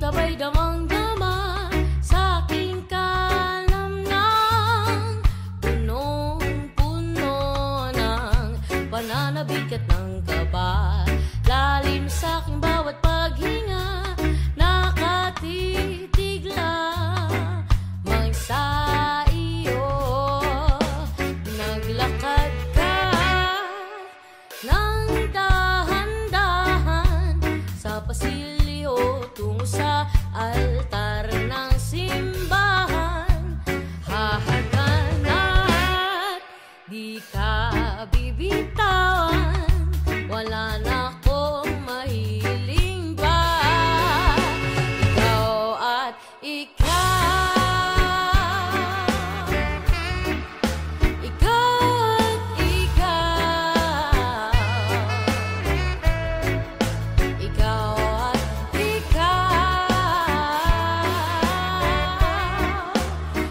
sabay damang-dama sa aking kalamnang, punong-puno ng pananabik at ng kaba. Lalim sa aking bawat paghinga, nakatitig lamang sa iyo. Naglakad ka ng dahan-dahan sa pasilyo tungo sa altar ng simbahan. Haharkan at di ka bibitawan, wala na akong mahiling pa. Ikaw at ikaw, ikaw at ikaw, ikaw at ikaw,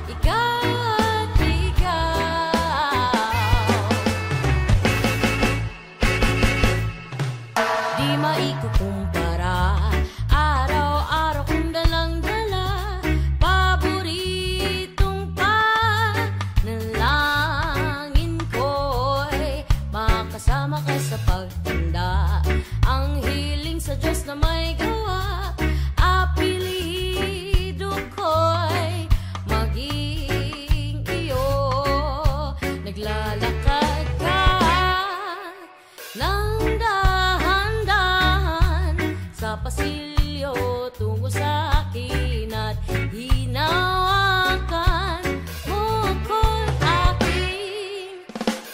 ikaw at ikaw. Di maikukumpara, araw-araw kong dalang-dala, paboritong panalangin ko'y makasama ka sa pagtanda. Ang hiling sa Diyos na may gawa, apelido ko'y maging iyo. Naglalakad ka ng dahan-dahan sa pasilyo tungo sa akin at hinawakan mo ko'y aking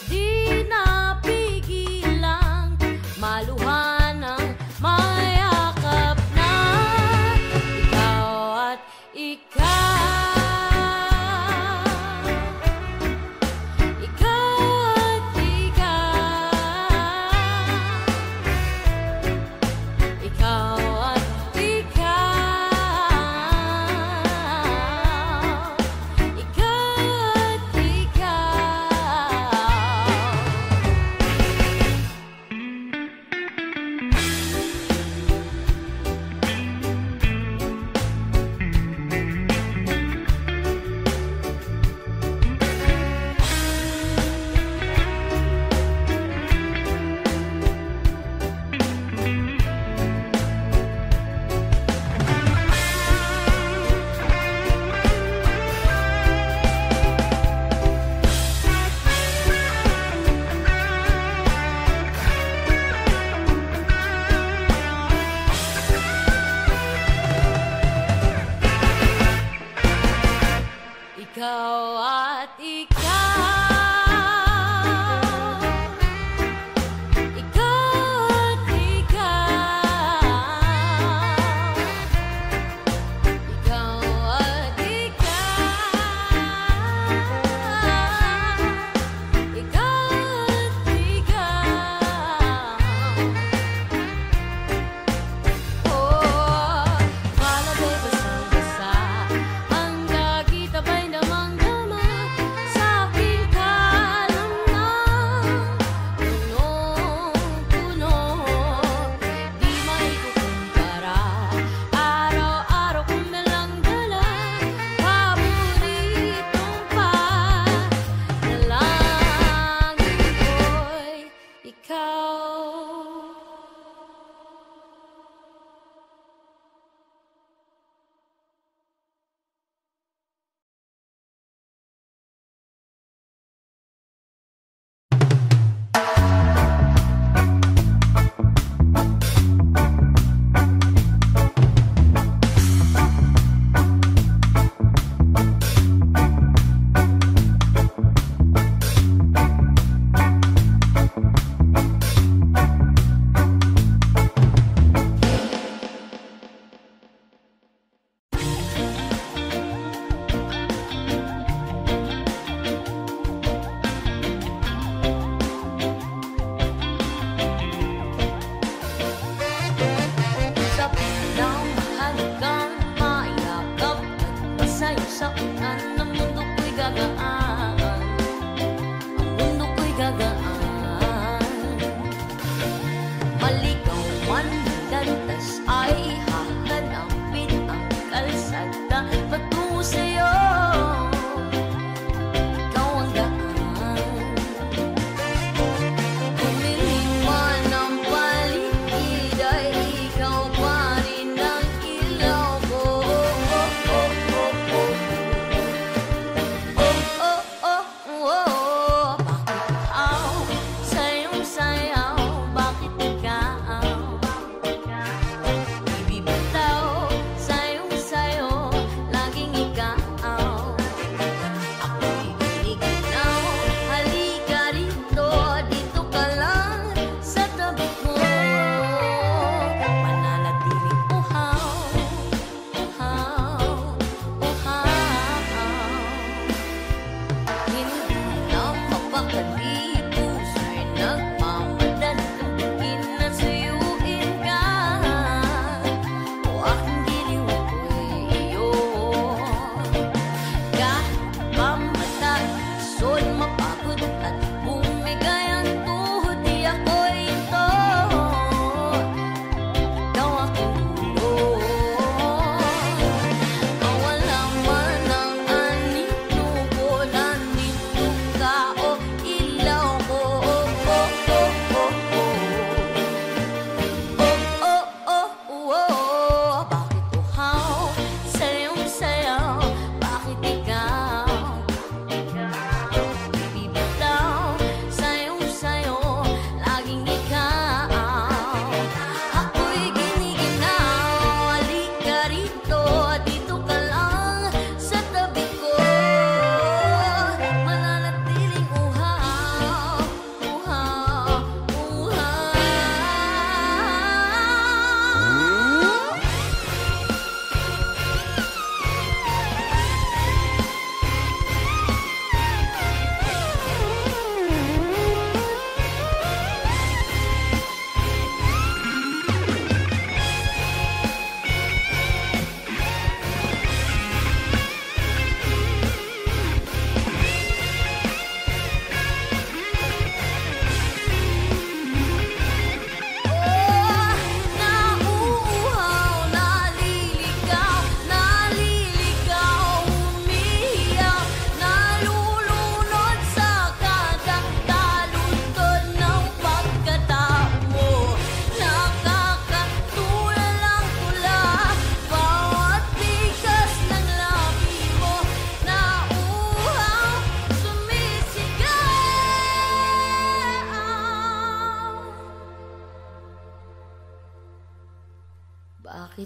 di napigilang maluhan ng mayakap na ikaw at ikaw, ikaw at ikaw, ikaw at ikaw, ikaw at ikaw at ikaw, ikaw at ikaw, oh, palabay basang-basa, ang gagit abay damang-dama sa aking kalamnang, punong-puno, di maikukumpara, araw-araw kong dalang-dala, paboritong panalangin ko'y ikaw. Maligaw man landas ay hahanapin ang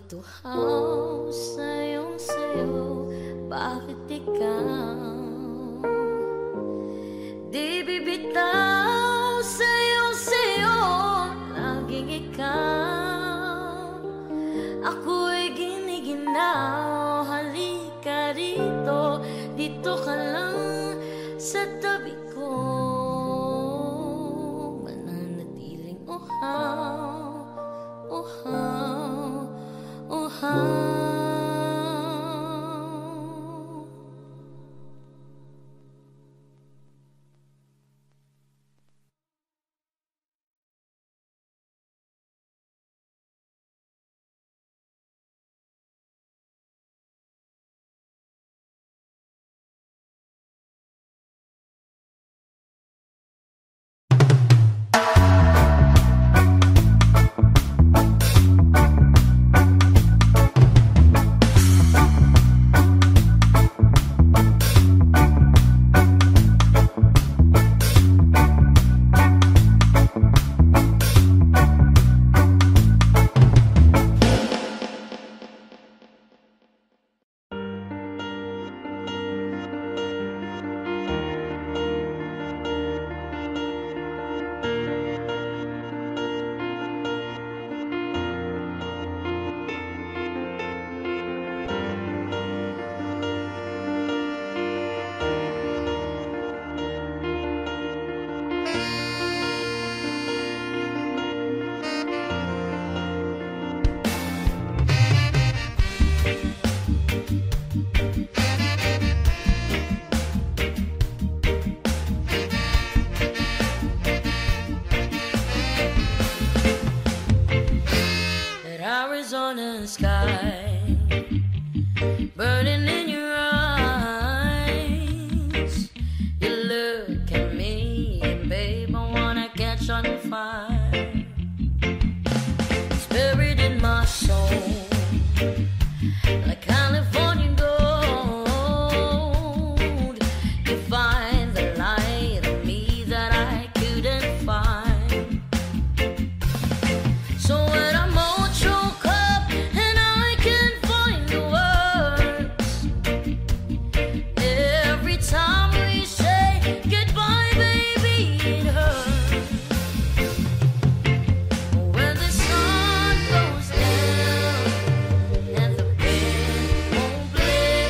matuhaw sa iyong sayo. Bakit ikaw di bibitaw sa iyong sayo? Laging ikaw ako'y giniginaw. Halika dito, dito ka lang sa tabi ko. Mananatiling uhaw, uhaw, uhaw. Arizona sky burning in your eyes. You look at me and babe, I wanna catch on fire. It's buried in my soul like California gold. You find the light in me that I couldn't find. So when I'm all choked up and I can't find the words, every time we say goodbye, baby, it hurts. When the sun goes down and the band won't play,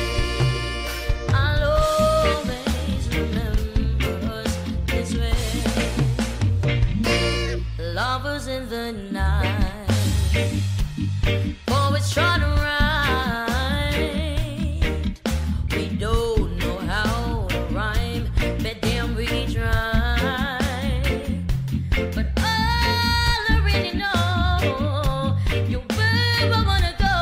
I'll always remember us this way. Lovers in the night, poets trying to write. We don't know how to rhyme, but damn we try. But all I really know, you babe, I wanna go.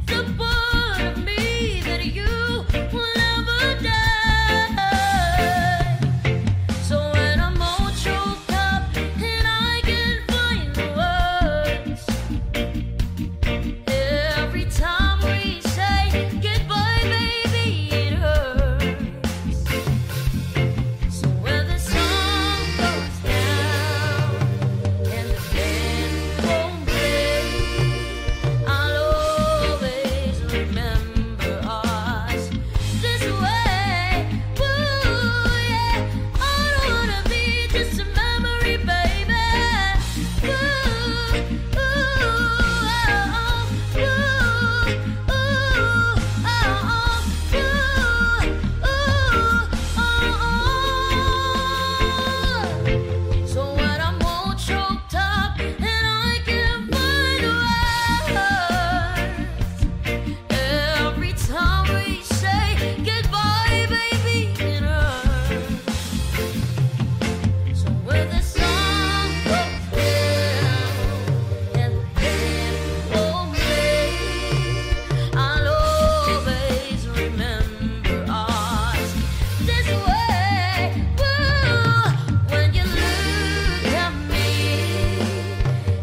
The part of me that you will never die. So when I'm all choked up and I can't find the words, every time we say goodbye, baby, it hurts. So when the sun goes down and the band won't play, I'll always remember us this way. Ooh, yeah, I don't wanna be just a memory, baby. Ooh, ooh, oh, ooh, ooh, oh, ooh. So when I'm all choked up and I can't find the words, every time we say goodbye, baby, it hurts. So when the sun goes down and the band won't play, I'll always remember us this way. Ooh, when you look at me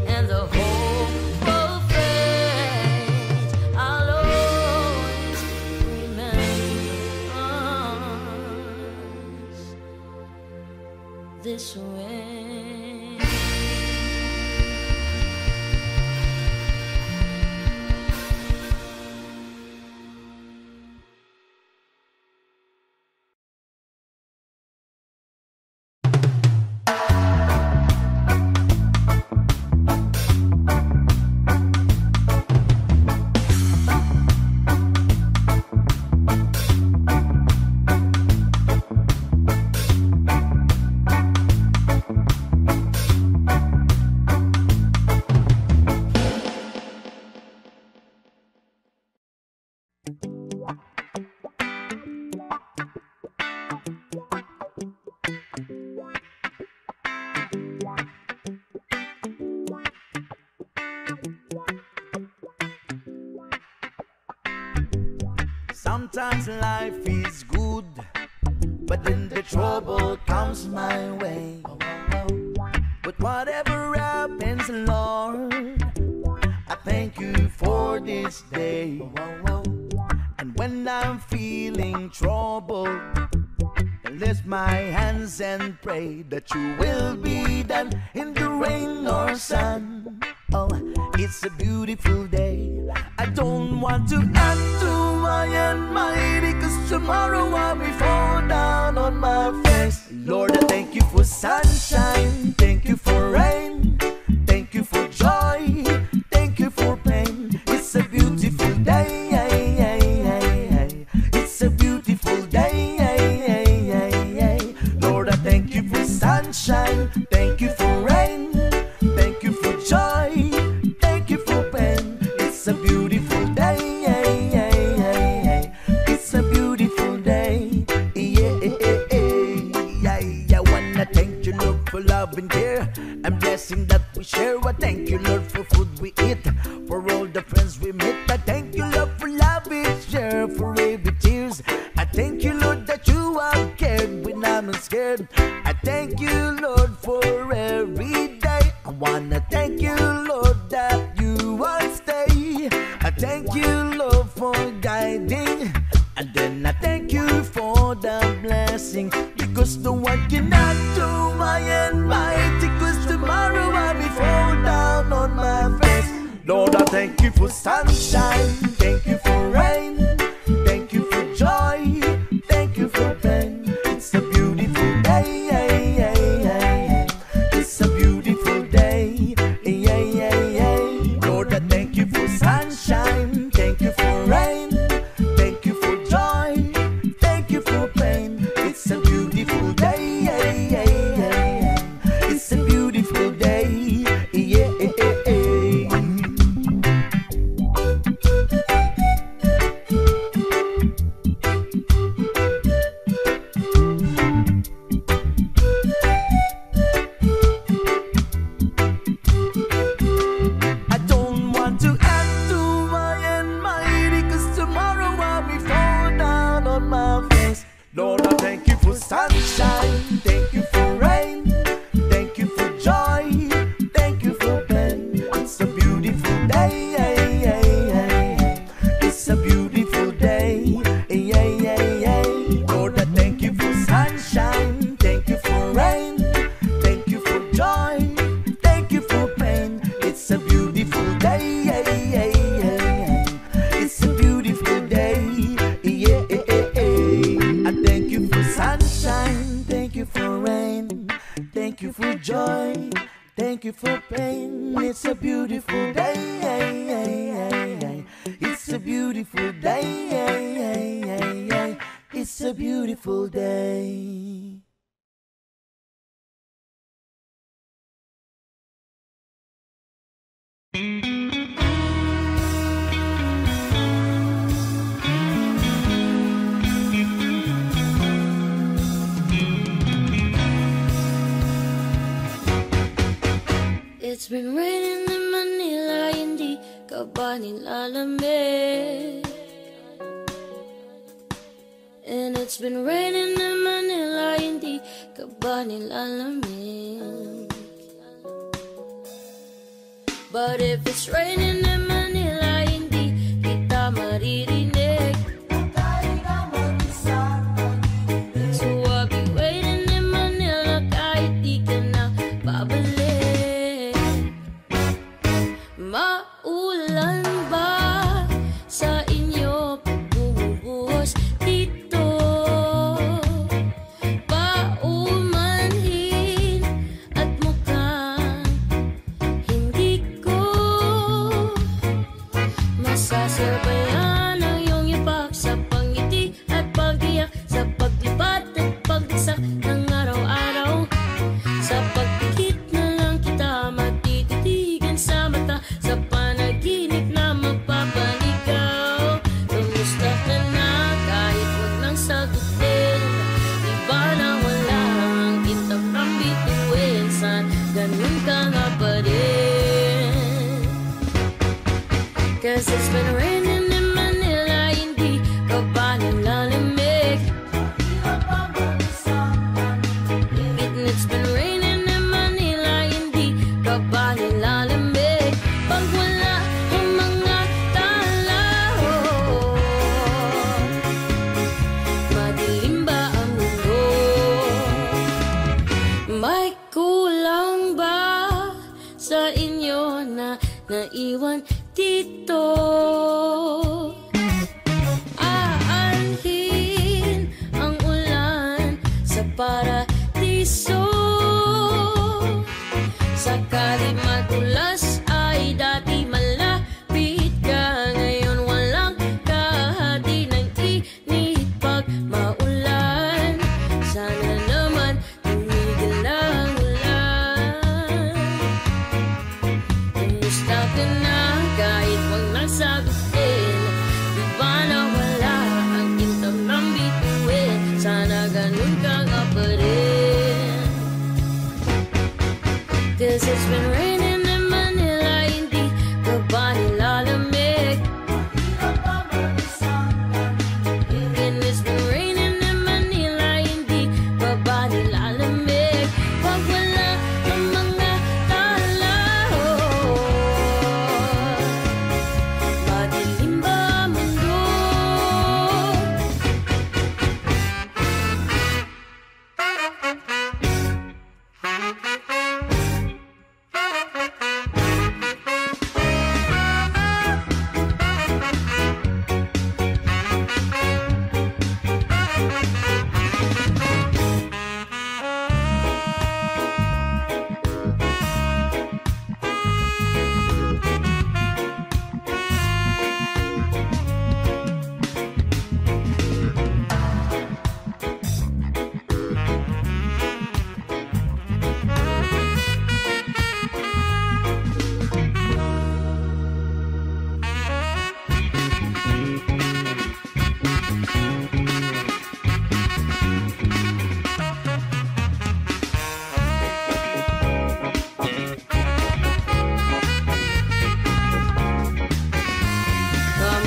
and the whole world fades, I'll always remember us this way. Sometimes life is good, but then the trouble comes my way. But whatever happens, Lord, I thank you for this day. And when I'm feeling troubled, I lift my hands and pray that you will be done in the rain or sun. Oh, it's a beautiful day. I don't want to add to my almighty, 'cause tomorrow I'll be fall down on my face. Lord, I thank you for sunshine, thank you for rain, thank you for joy, thank you for pain. It's a beautiful day. It's a beautiful day. Lord, I thank you for sunshine, thank you for rain, thank you for joy, thank you for pain. It's a beautiful day. It's a beautiful day. I wanna thank you, Lord, for love and care and blessing that we share. I thank you, Lord, for food we eat, for all the friends we meet. I thank you, Lord, for love we share, for every tears. I thank you, Lord, that you have cared when I'm scared. I thank you, Lord, for every day. I wanna thank you, Lord, that you will stay. I thank you, Lord, for guiding. And then I thank you for the blessing, because no one cannot do my almighty, 'cause tomorrow I'll be fall down on my face. Lord, I thank you for sunshine, thank you for rain, thank you for joy, thank you for pain. It's a beautiful day. It's a beautiful day. Lord, I thank you for sunshine, thank you for rain, thank you for joy, thank you for pain. It's a beautiful day. It's a beautiful day. I don't want to add to my almighty, 'cause tomorrow I'll be fall down on my face. Lord, I thank you for sunshine, thank you for rain, thank you for joy, thank you for pain. It's a beautiful day. It's a beautiful day. Lord, I thank you for sunshine, thank you for rain, thank you for joy, thank you for pain. It's a beautiful day. It's a beautiful day. I thank you for sunshine, thank you for rain, thank you for joy, thank you for pain. It's a beautiful day. It's a beautiful day. It's a beautiful day. It's been raining in Manila, hindi ka ba nilalamig? And it's been raining in Manila, hindi ka ba nilalamig? But if it's raining in Manila, hindi kita maririnig. So I'll be waiting in Manila kahit di ka na babalik. Maulan ba sa inyo bumubuhos dito? Paumanhin at mukhang hindi ko masasabayan ang iyong ipak sa pangiti at pagtiyak, sa paglipat at pagdagsak ng araw-araw. Sa pagpikit na lang kita matititigan sa mata, sa panaginip na magpapaligaw. Kamusta ka na kahit wag nang sagutin? Di ba na wala ang kita pang bituin? Saan ganun ka nga pa rin? 'Cause it's been raining in Manila, hindi ka ba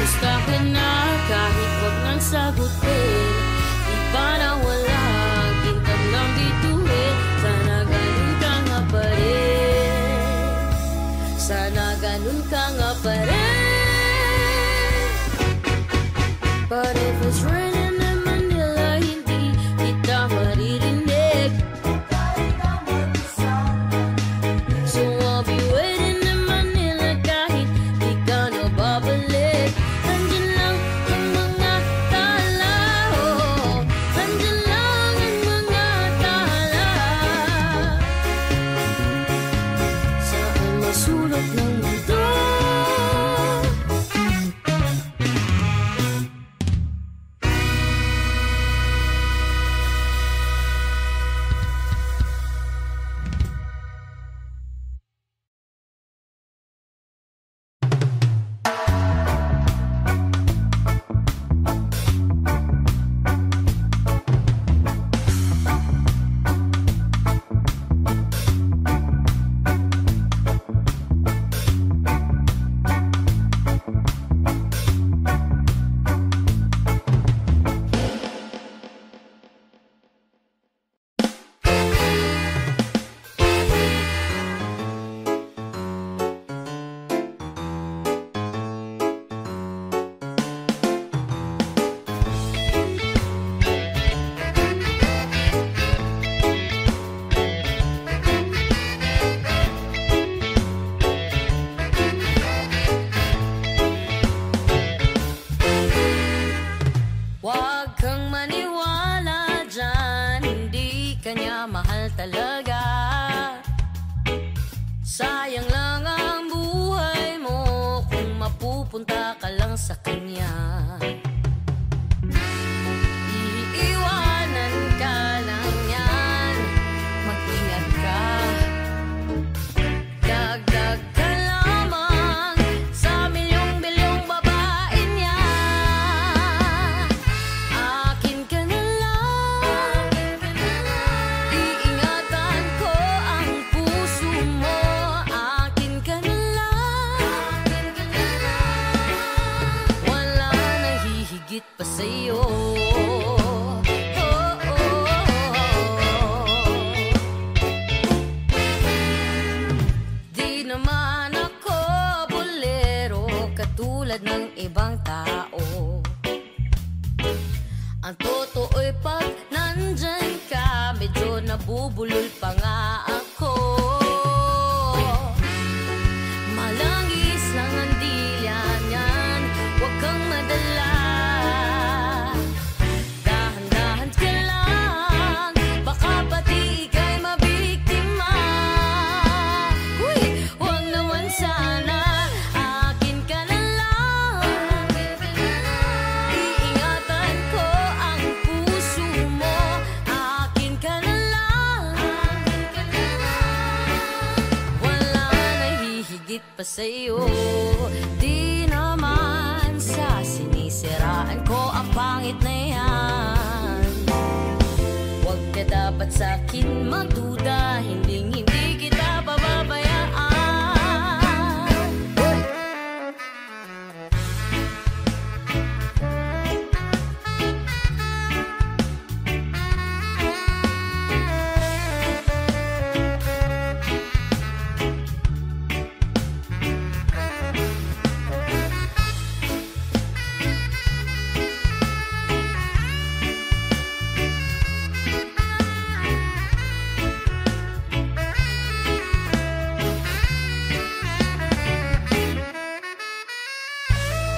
Kamusta ka na kahit wag nang sagutin? Di ba na wala gintam ng bituin? Sana ganun ka nga pa rin. Sana ganun ka nga pa rin. But if it's raining in Manila, hindi kita maririnig. So I'll be waiting in Manila kahit di ka na babalik. Nandyan lang ang mga tala, oh. Nandyan lang ang mga tala. Saan masulot ng mundo? Huwag kang maniwala dyan, hindi kanya mahal talaga. Sayang lang ang buhay mo kung mapupunta ka lang sa kanya. Iiwanan ka lang yan, mag-ingat ka. Dagdag ka lamang sa milyong-milyong babae niya. Akin ka na lang, iingatan ko ang puso mo. Akin ka na lang, wala nang hihigit pa sa'yo. Di naman ako bolero katulad ng ibang tao. Ang totoo'y pag nandyan ka, medyo nabubulol pa nga ako. Malangis lang ang dilya niyan, huwag kang madala. Dahan-dahan ka lang, baka pati ika'y mabiktima. Uy, huwag naman sana, akin ka na lang. Iingatan ko ang puso mo. Akin ka na lang, wala nang hihigit pa sa'yo. Di naman sa sinisiraan ko ang pangit na yan. Huwag ka dapat sa'kin magduda, hindi kita pababayaan.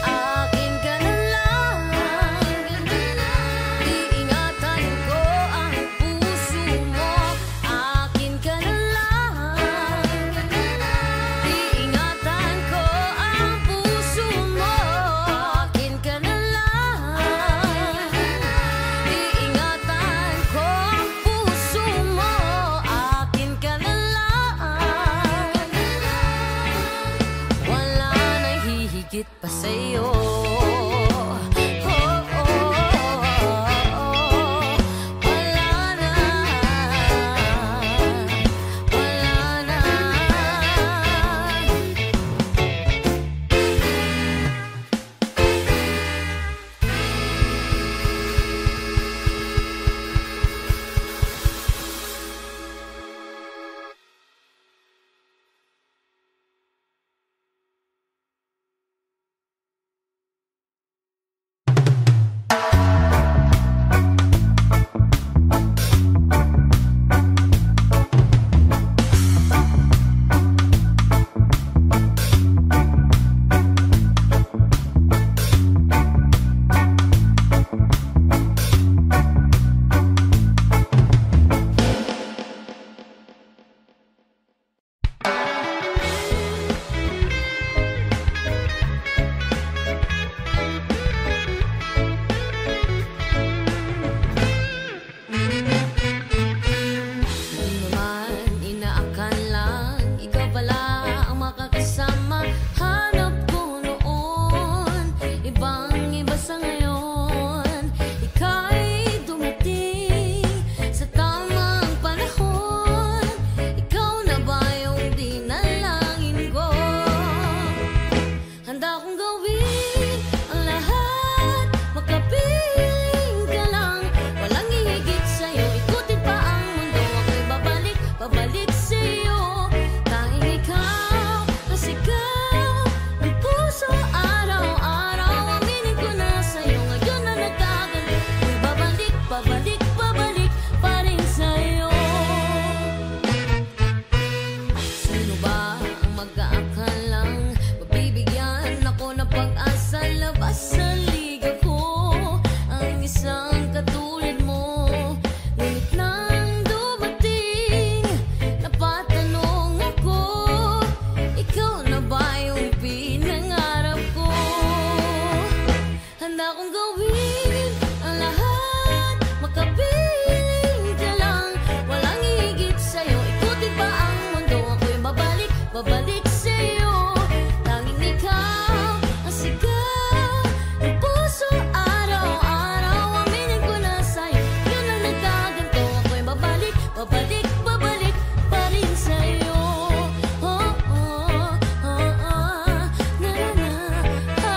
Akin ka na lang, iingatan ko ang puso mo. Akin ka na lang, iingatan ko ang puso mo. Akin ka na lang, iingatan ko ang puso mo. Akin ka na lang, wala nang hihigit pa sa'yo. Wala na, wala na. Sa labas sa liga ko, ang isang katulad mo. Ngunit nang dumating, napatanong ako, ikaw na ba yung pinangarap ko? Handa kong gawin ang lahat, makapiling ka lang. Walang higit sa'yo, ikutin pa ang mundo. Ako'y babalik, babalik sa'yo. Tanging ikaw ang sigaw ng puso araw-araw. Aminin ko na sa'yo, yun ang nagkaganto. Ako'y babalik, babalik, babalik pa rin sa'yo. Oh, oh, oh, oh, na na na, na na.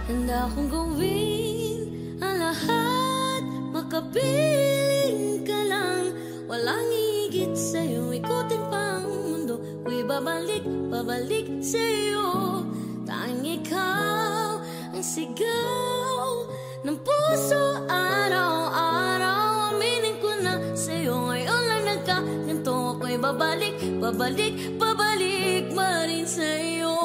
Handa akong gawin ang lahat, makapiling ka lang. Walang higit sa'yo, ikutin pa ang mundo. Ako'y babalik, babalik sa'yo. Tanging ikaw ang sigaw ng puso araw-araw. Aminin ko na sa'yo, ngayon lang nagkaganto. Ako'y babalik, babalik, babalik pa rin sa'yo.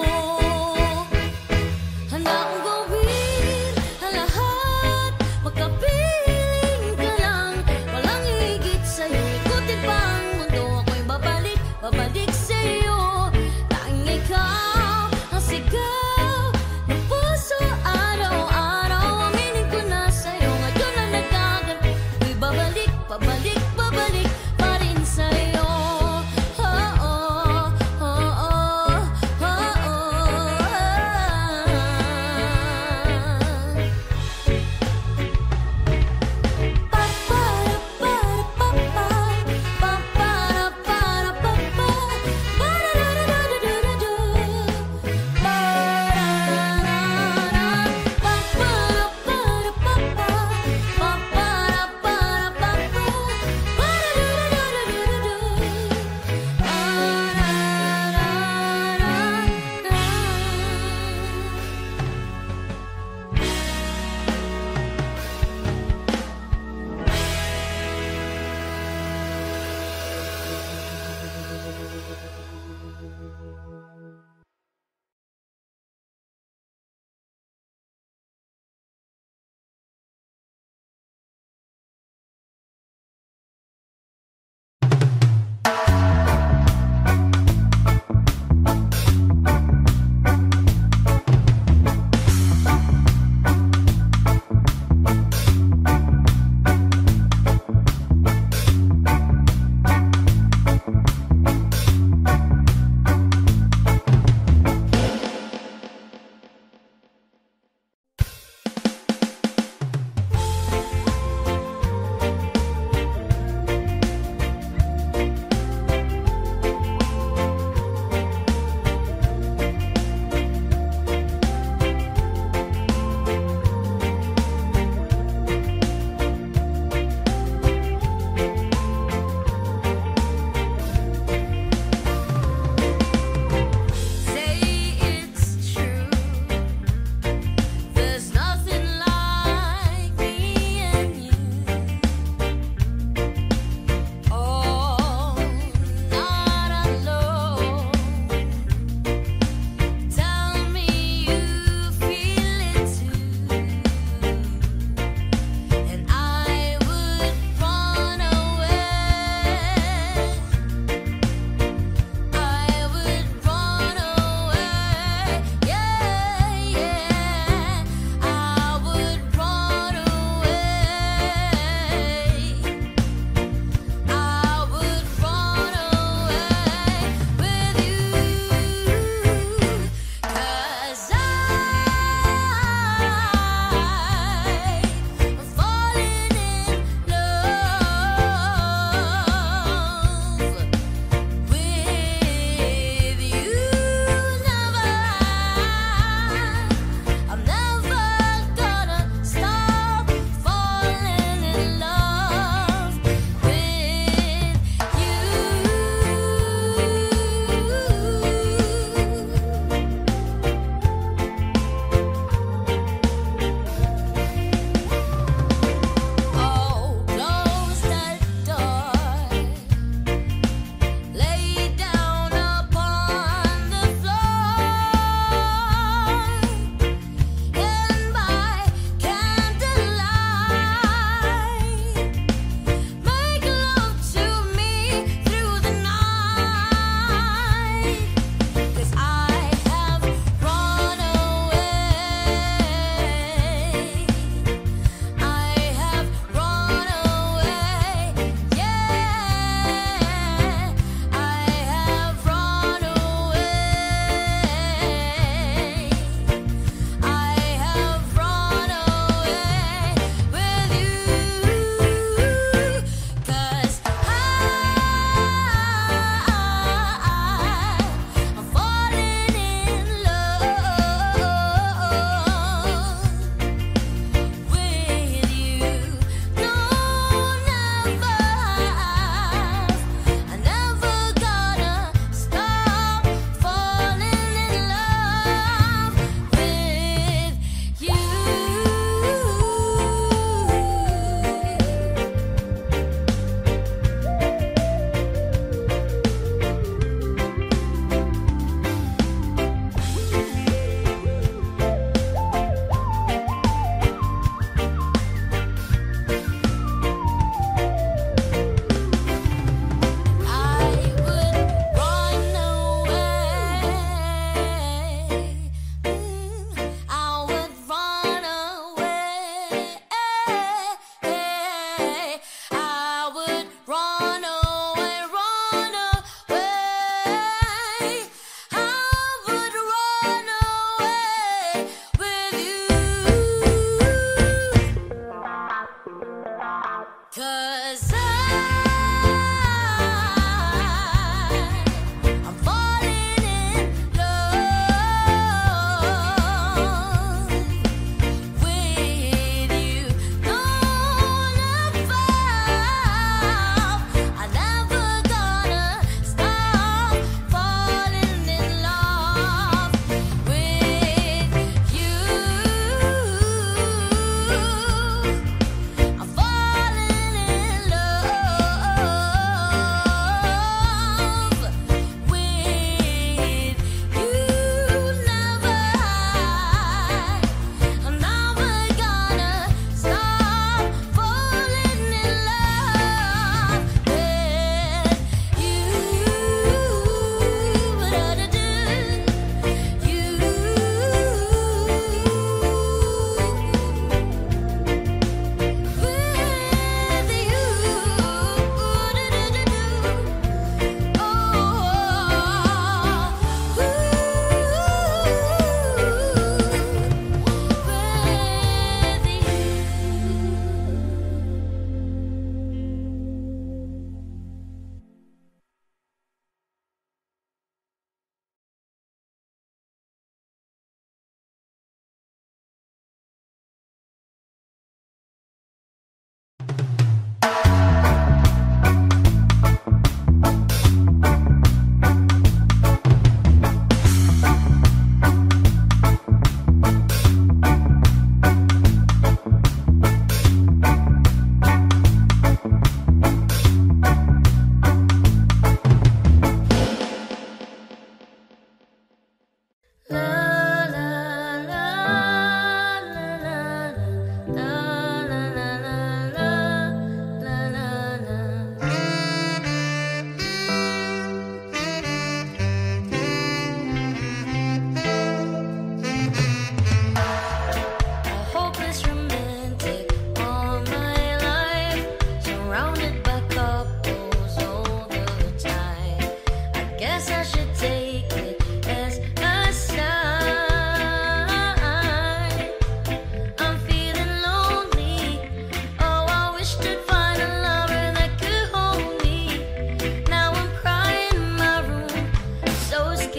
Handa akong gawin ang lahat, makapiling ka lang. Walang higit sa'yo, ikutin pa ang mundo. Ako'y babalik, babalik sa'yo. Tanging ikaw ang sigaw ng puso araw-araw. Aminin ko na sa'yo, ngayon lang nagkaganto. Ako'y babalik, babalik, babalik pa rin sa'yo. Oh, oh, oh, oh, oh.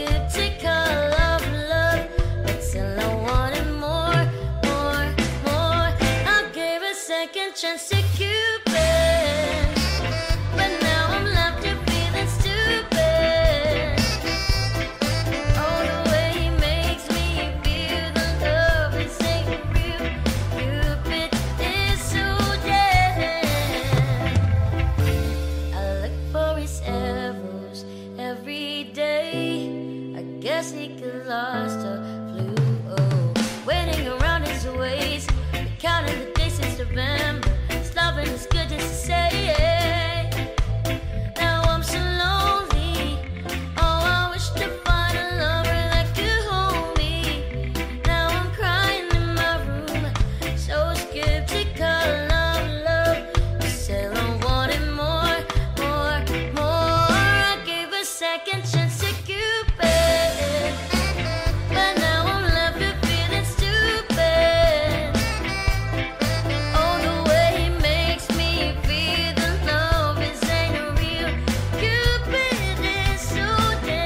skeptical of love, but still I wanted more, more, more. I gave a second chance to Cupid, but now I'm left to feeling stupid. Oh, the way he makes me feel, the love is ain't real. Cupid is so dead. I look for his arrows every day. I guess he got lost or flew. Oh, waiting around his ways, counting the days since November. His loving is good just to say. Now I'm so lonely. Oh, I wish to find a lover that could hold me. Now I'm crying in my room, so skeptical of love. Still I wanted more, more, more. I gave a second chance to Cupid, but now I'm left with feeling stupid. Oh, the way he makes me feel, the love is ain't real. Cupid is so damn.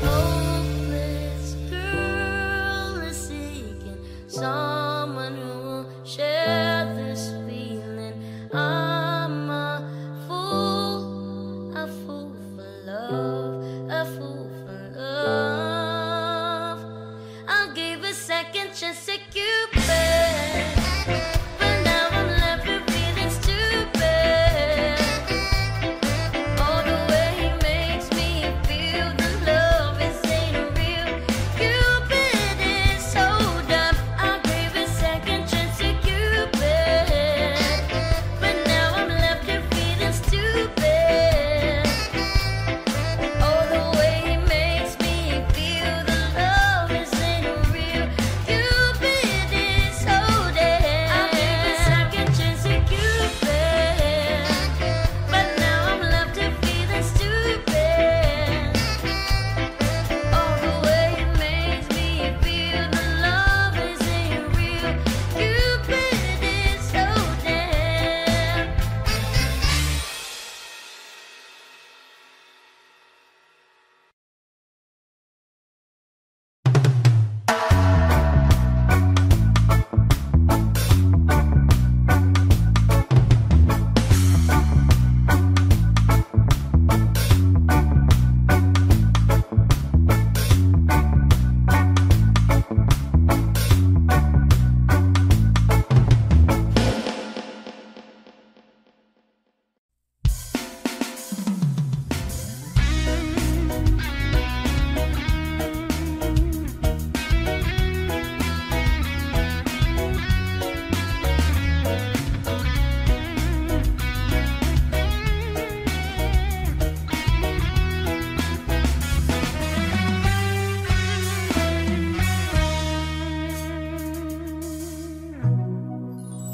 Hopeless girl is seeking someone who will share this feeling. I'm a fool for love, a fool for love. I gave a second chance to Cupid, but now I'm left with feeling stupid. Oh, the way he makes me feel, the love is ain't real. Cupid is so dumb. I gave a second chance to Cupid, but now I'm left here feeling stupid. Oh, the way he makes me feel, the love is ain't real. Cupid is so dead. I gave a second chance to Cupid, but now I'm left here feeling stupid. Oh, the way he makes me feel, the love is ain't real. Cupid is so dead.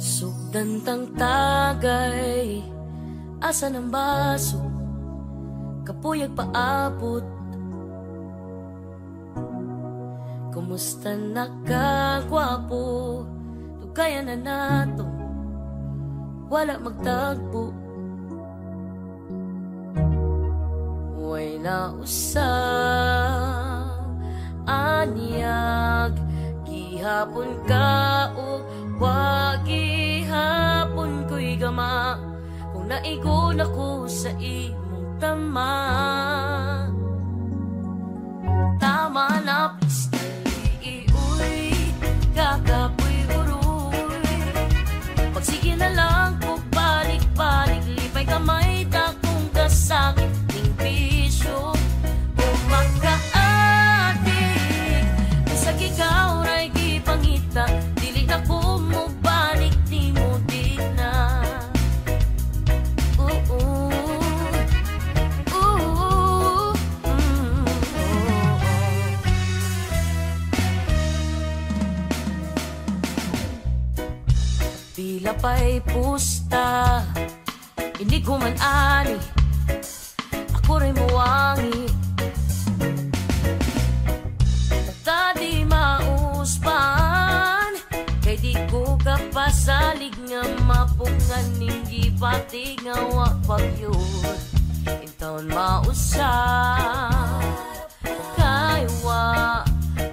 Sugdantang tagay, asa ng baso, kapuyag paabot. Kumusta na ka, gwapo? Tugayan na nato, wala magtagpo. Way na usab, anyag, gihapon ka o wag gihapon ko'y gama. Kung naigon ako sa imong tama, tama na piskali, uy, kakapoy uroy. Pagsige na lang ko balik-balik, lipay kamay takong kasakit ting pisyo. Kung makaadik, isag ikaw na'y gipangita, dili na ko mo balik, di mo di na. Pila pa'y pusta, hindi ko man ani, patig nga wa pagyud intawon mausap kay wa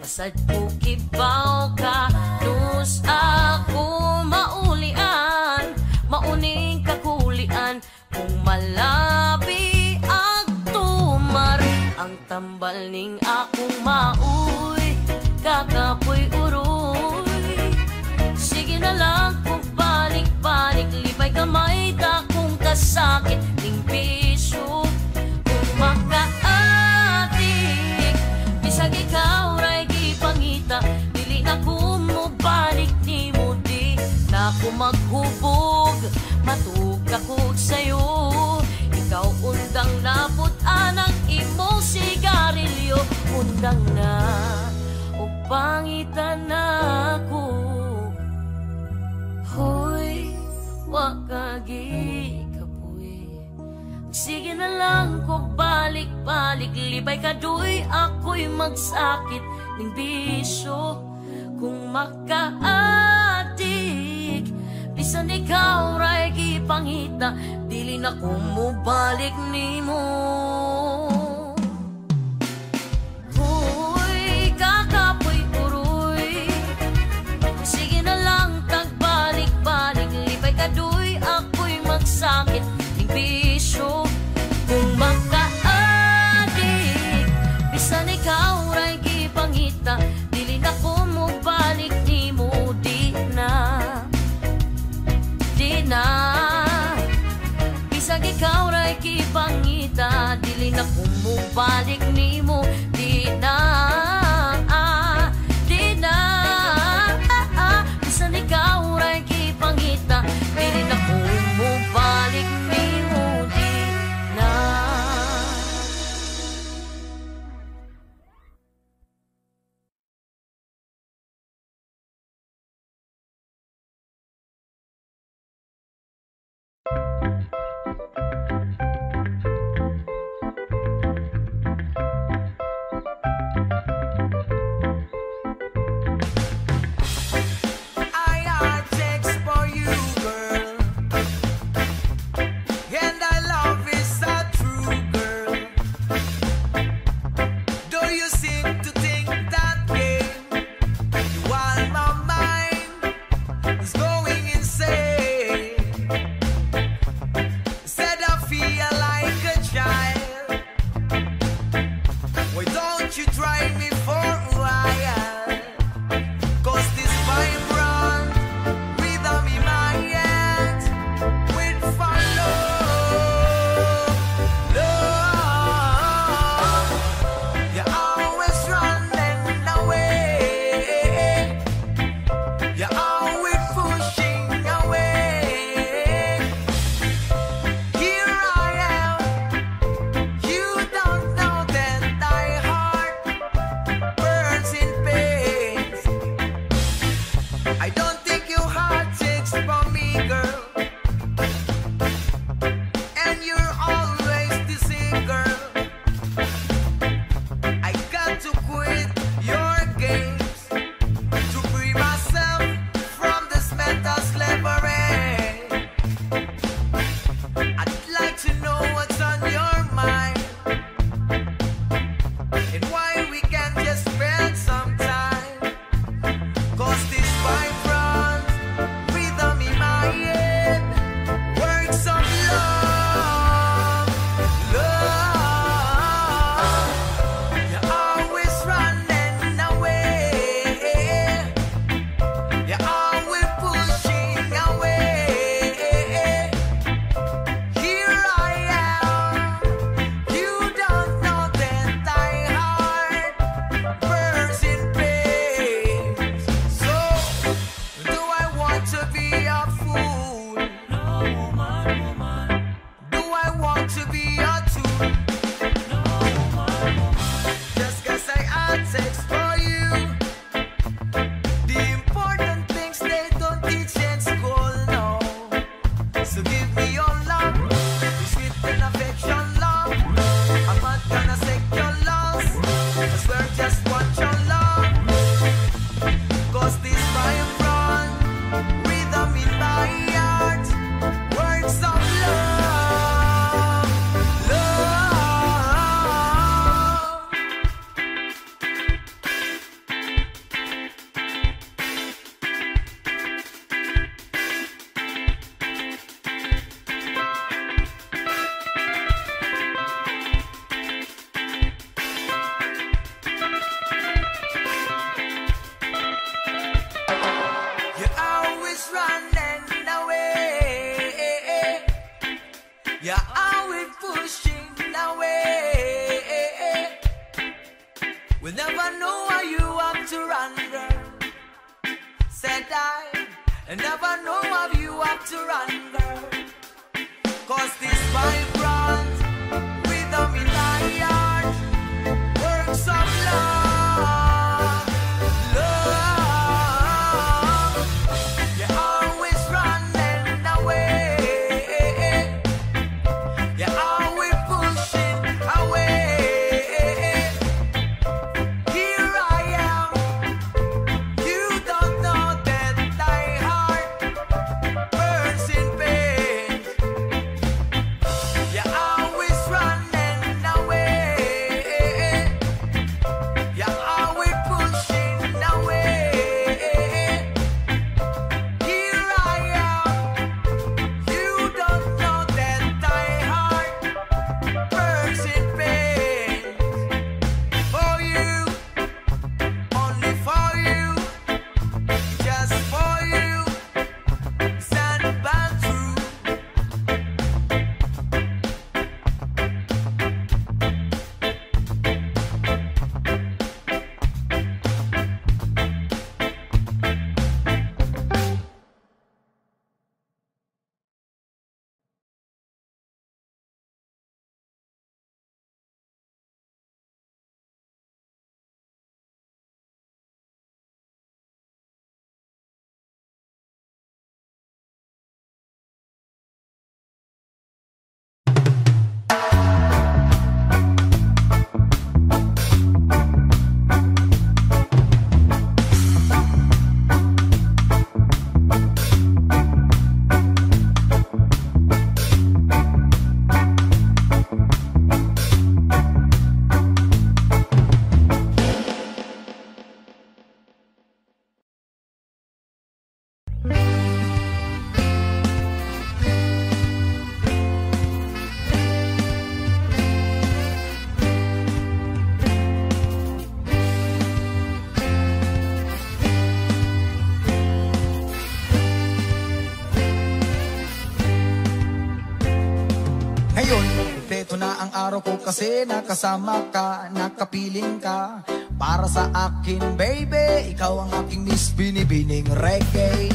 pasad ko kibaw ka nus ako maulian mauning kakulian kung malabi ang tumar ang tambal ning akong mauy kakapoy uroy sige na lang kung balik-balik libay kamay ta kung kasakit ning piso kung makaatik bisag ikaw ray gipangita dili na ko mo balik ni mo di na ko maghubog matug ako sa'yo ikaw undang naput anang imong sigarilyo undang na o pangitan na ako hoy wakagi kapoy sige na lang ko balik-balik libay kaduy ako'y magsakit ning bisyo kung makaadik bisan ikaw ray gipangita dili na ko mo balik nimo hoy kakapoy uroy sige na lang tagbalik-balik libay kaduy ako'y magsakit ning bisyo kung makaadik bisan ikaw ray gipangita dili na ko mo balik nimo di na bisag ikaw ray kipangita dili na ko mo balik nimo di na bisan ikaw ray kipangita dili na ko mo balik nimo di na will never know how you have to run, girl. Said I never know how you have to run, girl. 'Cause this vibrant rhythm in my heart works of love, love. You're always running away. You're always pushing away. Here I am. You don't know that thy heart burns in pain. You're always running away. You're always pushing away. Here I am. You don't know that thy heart burns in pain. For you, only for you, just for you, stand by true. Ngayon, kompleto na ang araw ko kasi nakasama ka, nakapiling ka. Para sa akin, baby, ikaw ang aking Miss Binibining Reggae.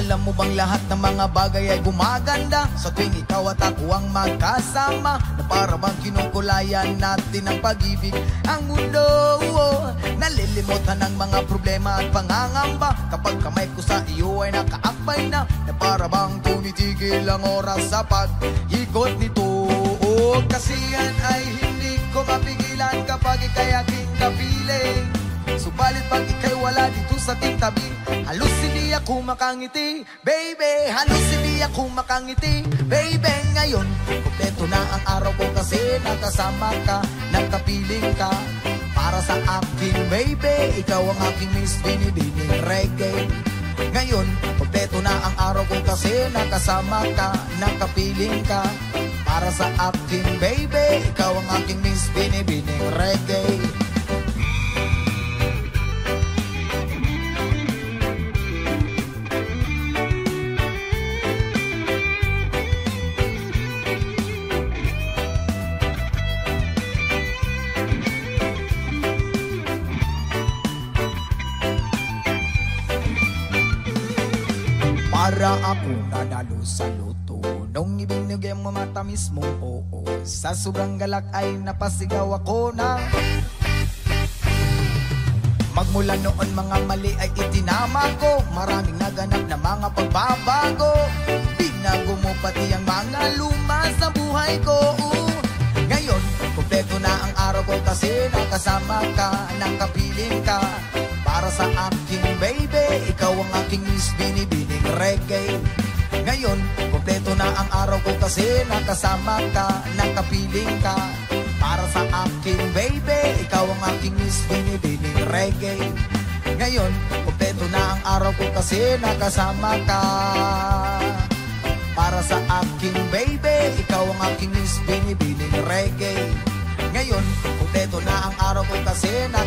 Alam mo bang lahat ng mga bagay ay gumaganda sa tuwing ikaw at ako ang magkasama, na para bang kinukulayan natin ang pag-ibig ang mundo. Nalilimutan ng mga problema at pangangamba kapag kamay ko sa iyo ay nakaakbay na para bang tumitigil ang oras sa pag-ikot nito. Kasi yan ay hindi ko mapigilan kapag ikay aking kapiling. Subalit pag ikay wala dito sa ating tabi, halos hindi ako makangiti, baby. Halos hindi ako makangiti, baby. Ngayon, kompleto na ang araw ko kasi nakasama ka, nakapiling ka. Para sa akin, baby, ikaw ang aking Miss Binibining Reggae. Ngayon, kompleto na ang araw ko kasi nakasama ka, nakapiling ka. Para sa akin, baby, ikaw ang aking Miss Binibining Reggae. Para ako nanalo sa loto nung ibinigay mo matamis mong oo. Sa sobrang galak ay napasigaw ako na magmula noon mga mali ay itinama ko. Maraming naganap na mga pagbabago, binago mo pati ang mga luma sa buhay ko. Ngayon, kompleto na ang araw ko kasi nakasama ka, nakapiling ka. Para sa akin, baby, ikaw ang aking Miss Binibining Reggae. Ngayon, kompleto na ang araw ko kasi nakasama ka, nakapiling ka. Para sa akin, baby, ikaw ang aking Miss Binibining Reggae. Ngayon, kompleto na ang araw ko kasi nakasama ka. Para sa akin, baby, ikaw ang aking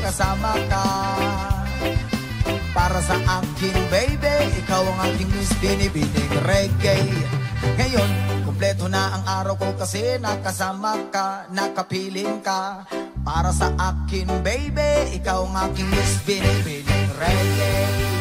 kasama ka. Para sa akin, baby, ikaw ang aking Miss Binibining Reggae. Ngayon, kumpleto na ang araw ko kasi nakasama ka, nakapiling ka. Para sa akin, baby, ikaw ang aking Miss Binibining Reggae.